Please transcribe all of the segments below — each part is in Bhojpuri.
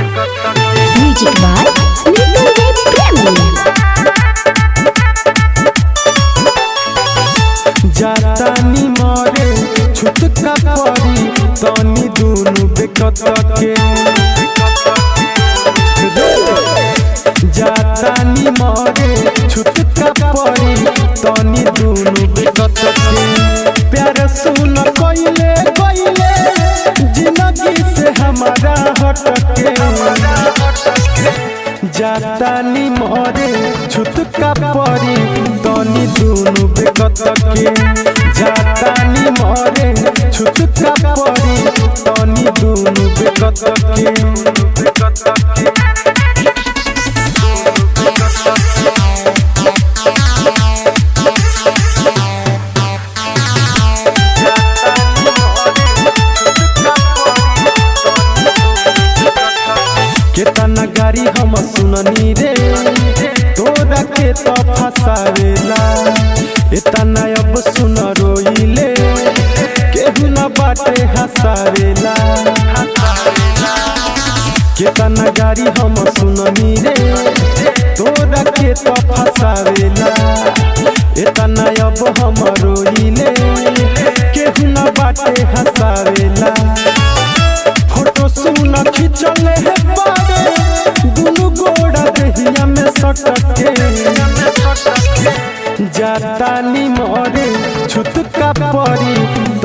म्यूजिक बाय निकल प्रेमी। जातानी मरे छुटका पड़ी तनी दुनु बेकत के जातानी मरे छुटका पड़ी तनी दुनु बेकत के प्यार सुन कोइले कोइले जिंदगी से हमारा हटके जातानी मरे छुटका पड़ी तनी दुनु बेकत के जातानी मरे छुटका पड़ी तनी दुनु बेकत के केतना गाड़ी हम सुननी रे तोरा के तो फसावेला इतना अब सुन रोइले केहू न बाटे हसावेला केतना गाड़ी हम सुननी रे तोरा के तो फसावेला इतना अब हम रोइले केहू न बाटे हसावेला फोटो सुन खिंचले है बारे दुनु गोड़ा देहिया में सटके जातानी मरे छुटका पड़ी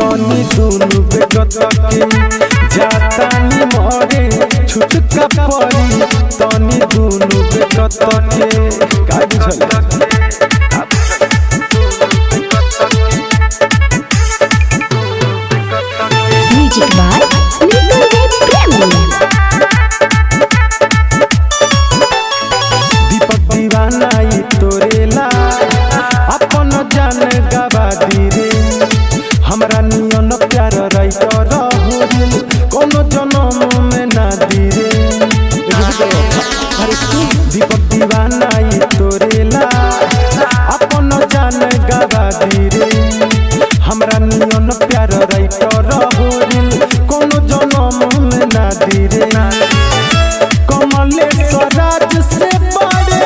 तनी दुनु बेकत के जातानी मरे छुटका पड़ी तनी दुनु बेकत के का बुझल म्यूजिक बाय निकल प्रेमी। दीपक दीवाना ई तोरेला अपन जान गवा दी रे हमरा नियन प्यार राइटर होरिल कोनो जन्म में ना दी रे अरे दीपक दीवाना ई तोरेला अपन जान गवा दी रे हमरा नियन प्यार राइटर होरिल कोनो जन्म में ना दी रे कमलेश्वर राज से बड़े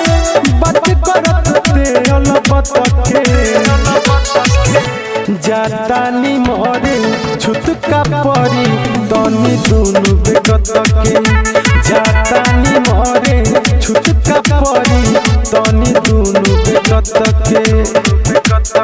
बात करत ते अलबत के जातानी मरे छुटका पड़ी तनी दुनु बेकत के जातानी मरे छुटका पड़ी तनी दुनु बेकत के